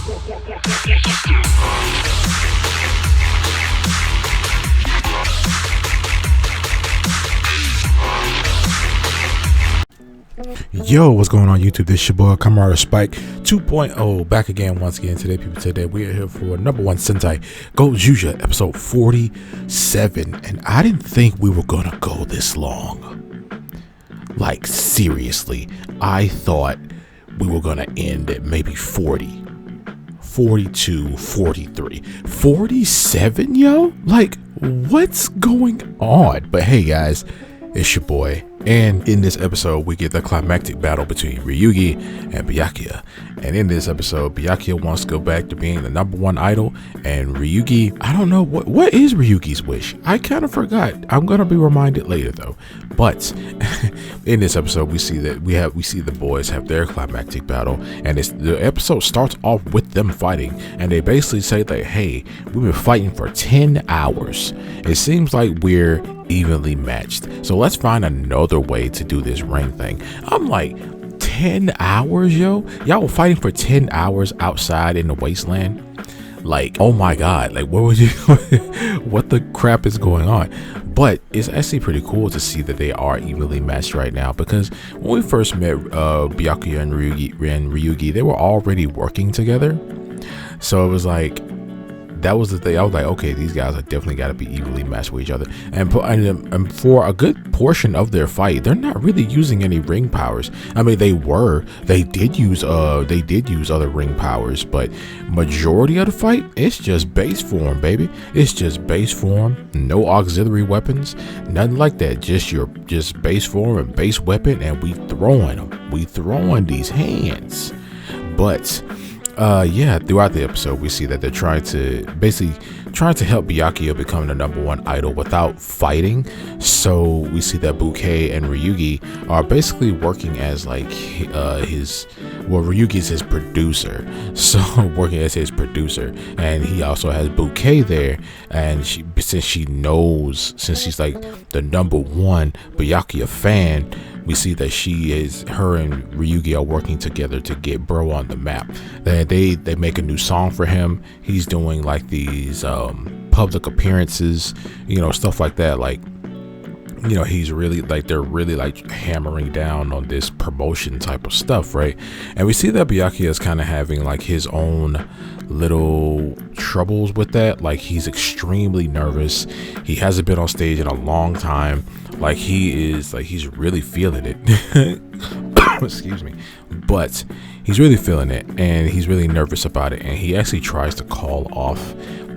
Yo, what's going on YouTube? This is your boy Kamen Spike 2.0 back again once again today, people. Today we are here for number 1 Sentai Gozyuger episode 47, and I didn't think we were gonna go this long. Like seriously, I thought we were gonna end at maybe 40, 42, 43, 47, yo? Like, what's going on? But hey guys, it's your boy, and in this episode we get the climactic battle between Ryugi and Byakuya. And in this episode, Byakuya wants to go back to being the number 1 idol, and Ryugi, I don't know what is Ryugi's wish. I kind of forgot. I'm gonna be reminded later though. But in this episode, we see that we see the boys have their climactic battle, and the episode starts off with them fighting, and they basically say that, hey, we've been fighting for 10 hours. It seems like we're evenly matched, so let's find another way to do this ring thing. I'm like, 10 hours, yo? Y'all were fighting for 10 hours outside in the wasteland? Like, oh my god, like what would you what the crap is going on? But it's actually pretty cool to see that they are evenly matched right now, because when we first met Byakuya and Ryugi, they were already working together. So it was like, that was the thing. I was like, okay, these guys are definitely got to be evenly matched with each other. And for a good portion of their fight, they're not really using any ring powers. I mean, they did use other ring powers, but majority of the fight, it's just base form, baby. It's just base form, no auxiliary weapons, nothing like that. Just base form and base weapon, and we throwing them. We throwing these hands, but. Yeah, throughout the episode we see that they're trying to help Byakuya become the number 1 idol without fighting. So we see that Bouquet and Ryugi are basically working as like Ryugi's his producer, so working as his producer, and he also has Bouquet there, and since she's like the number 1 Byakuya fan, we see that her and Ryugi are working together to get bro on the map. They make a new song for him. He's doing like these public appearances, stuff like that. Like, he's really like, they're really like hammering down on this promotion type of stuff, right? And we see that Byakuya is kind of having like his own little troubles with that. Like, he's extremely nervous. He hasn't been on stage in a long time. Like, he's really feeling it. Excuse me. But he's really feeling it, and he's really nervous about it, and he actually tries to call off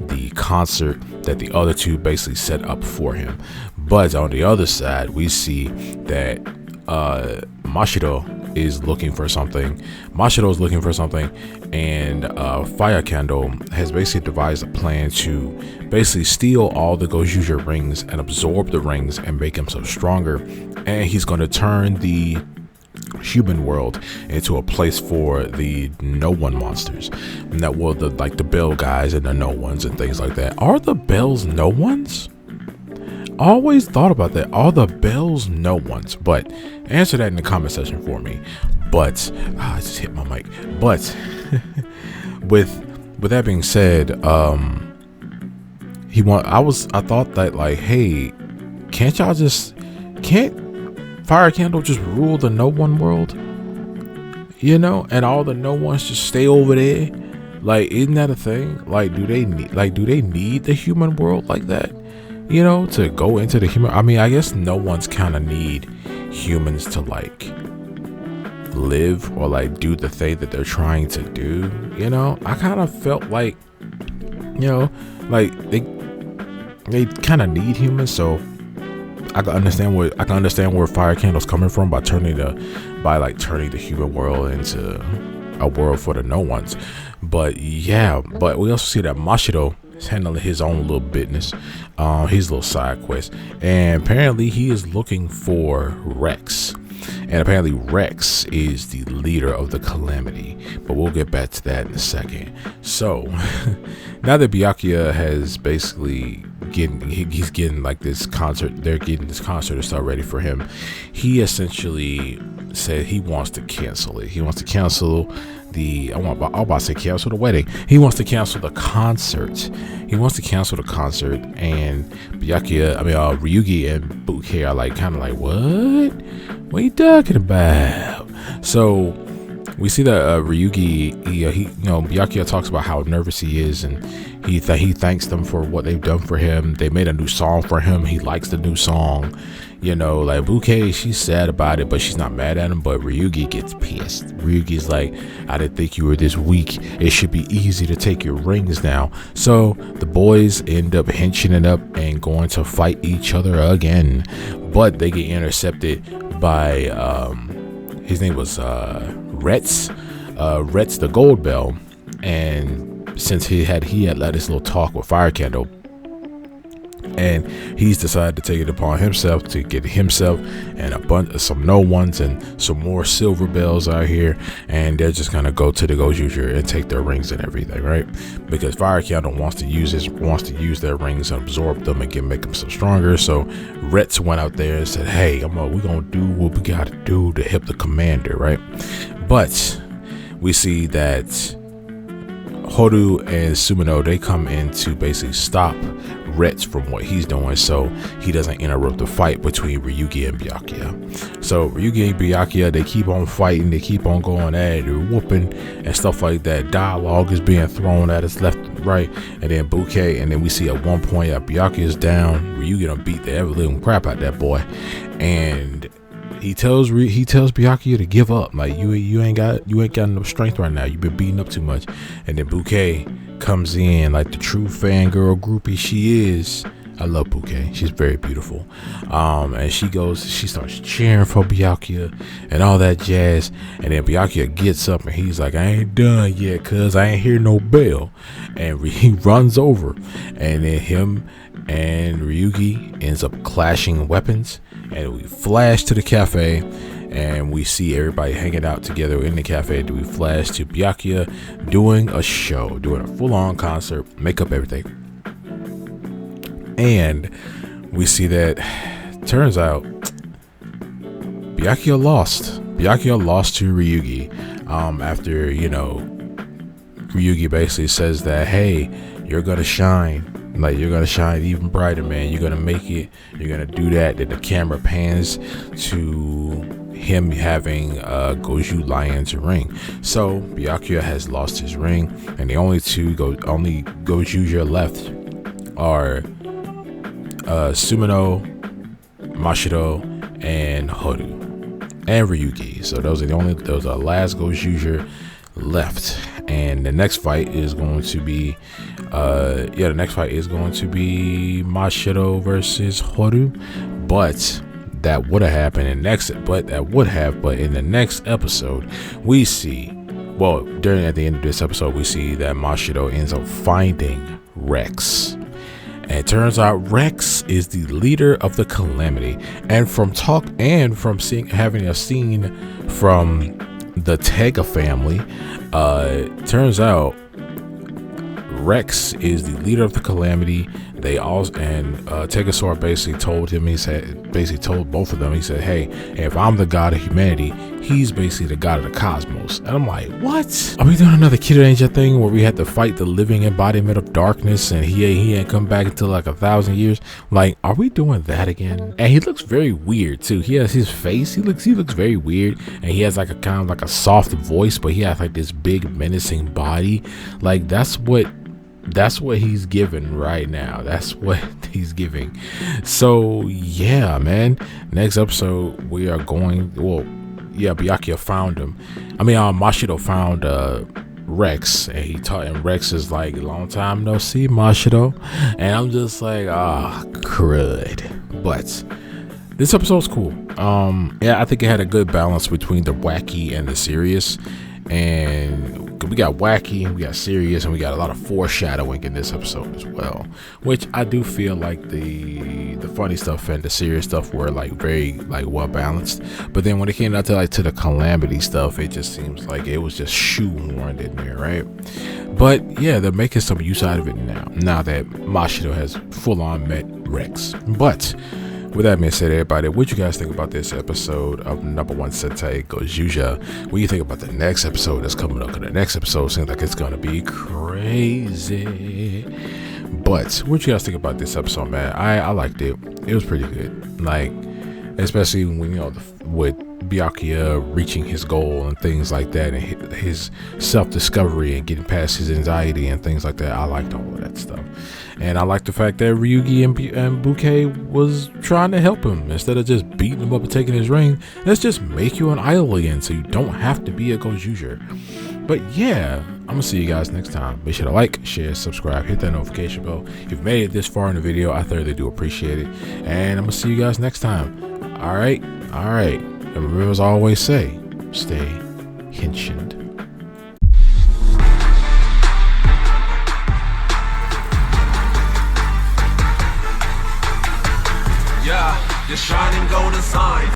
the concert that the other two basically set up for him. But on the other side, we see that Mashiro is looking for something. And Fire Candle has basically devised a plan to basically steal all the Gozyuger rings and absorb the rings and make himself stronger. And he's going to turn the human world into a place for the No.1 monsters. And that will the Bell guys and the No.1s and things like that. Are the Bells No.1s? I always thought about that. Are the Bells No.1s? But answer that in the comment section for me. But I just hit my mic. But with that being said, I thought that, like, hey, can't Fire Candle just rule the No.1 world? And all the No.1s just stay over there? Like, isn't that a thing? Like, do they need the human world like that? To go into the human. I mean, I guess No.1s kind of need humans to like live or like do the thing that they're trying to do. I kind of felt like, like they kind of need humans. So I can understand where Fire Candle's coming from by turning the human world into a world for the No.1s. But yeah, but we also see that Mashiro is handling his own little business, his little side quest, and apparently he is looking for Rex. And apparently Rex is the leader of the Calamity, but we'll get back to that in a second. So now that Byakuya has basically getting like this concert, they're getting this concert to start ready for him. He essentially said he wants to cancel it. He wants to cancel I'm about to say cancel the wedding. He wants to cancel the concert. And Ryugi and Bouquet are like, kind of like, what are you talking about? So we see that Ryugi, Byakuya talks about how nervous he is, and he thanks them for what they've done for him. They made a new song for him. He likes the new song. Like Bouquet, she's sad about it, but she's not mad at him. But Ryugi gets pissed. Ryugi's like, I didn't think you were this weak. It should be easy to take your rings now. So the boys end up henching it up and going to fight each other again. But they get intercepted by, his name was Retz the Gold Bell. And since he had let his little talk with Fire Candle, and he's decided to take it upon himself to get himself and a bunch of some No.1s and some more silver bells out here, and they're just gonna go to the Gozyuger and take their rings and everything, right? Because Fire Candle wants to use their rings and absorb them and make them so stronger. So Retz went out there and said, hey, we're gonna do what we gotta do to help the commander, right? But we see that Horu and Sumino, they come in to basically stop Retz from what he's doing, so he doesn't interrupt the fight between Ryugi and Byakuya. So Ryugi and Byakuya, they keep on fighting, they keep on going at it, they're whooping and stuff like that. Dialogue is being thrown at us left and right, and then Bouquet, and then we see at one point that Byakuya is down. Ryugi done beat the ever living crap out that boy, and he tells Byakuya to give up. Like, you ain't got enough strength right now. You've been beating up too much. And then Bouquet comes in like the true fangirl groupie she is. I love Bouquet. She's very beautiful. And she starts cheering for Byakuya and all that jazz. And then Byakuya gets up and he's like, I ain't done yet, cuz I ain't hear no bell. And he runs over. And then him and Ryugi ends up clashing weapons. And we flash to the cafe, and we see everybody hanging out together in the cafe. We flash to Byakuya doing a show, doing a full-on concert, makeup, everything. And we see that, turns out, Byakuya lost. Byakuya lost to Ryugi. After, Ryugi basically says that, hey, you're gonna shine. Like, you're gonna shine even brighter, man. You're gonna make it. You're gonna do that. Then the camera pans to him having Goju Lion's ring. So Byakuya has lost his ring, and the only Gojuger left are Sumino, Mashiro, and Horu, and Ryugi. So those are the last Gojuger left. And the next fight is going to be Mashiro versus Horu. But that would have happened in the next episode we see, at the end of this episode, we see that Mashiro ends up finding Rex. And it turns out Rex is the leader of the Calamity. And from having a scene from the Tega family, turns out Rex is the leader of the Calamity. They also, and Tegasaur basically told both of them, he said, hey, if I'm the god of humanity, he's basically the god of the cosmos. And I'm like, what? Are we doing another Kid Ranger thing where we had to fight the living embodiment of darkness, and he ain't come back until like 1,000 years? Like, are we doing that again? And he looks very weird too. He has his face, he looks very weird, and he has like a kind of like a soft voice, but he has like this big menacing body. Like, that's what he's giving right now. That's what he's giving. So yeah, man, next episode we are going, Byakuya found him. Mashiro found Rex, and Rex is like, long time no see, Mashiro. And I'm just like, crud. But this episode's cool. I think it had a good balance between the wacky and the serious. And we got wacky, we got serious, and we got a lot of foreshadowing in this episode as well, which I do feel like the funny stuff and the serious stuff were like very like well balanced. But then when it came down to the Calamity stuff, it just seems like it was just shoehorned in there, right? But yeah, they're making some use out of it now that Mashiro has full on met Rex. But with that being said, everybody, what you guys think about this episode of #1 Sentai Gozyuger? What do you think about the next episode that's coming up? The next episode seems like it's gonna be crazy. But what you guys think about this episode, man? I liked it. It was pretty good. Like, especially when with Byakuya reaching his goal and things like that, and his self-discovery and getting past his anxiety and things like that. I liked all of that stuff, and I liked the fact that Ryugi and Bouquet was trying to help him instead of just beating him up and taking his ring. Let's just make you an idol again, so you don't have to be a Gozyuger. But yeah, I'm gonna see you guys next time. Be sure to like, share, subscribe, hit that notification bell. If you've made it this far in the video, I thoroughly do appreciate it, and I'm gonna see you guys next time. All right. And remember, as I always say, stay henshined. Yeah, the shining golden sign.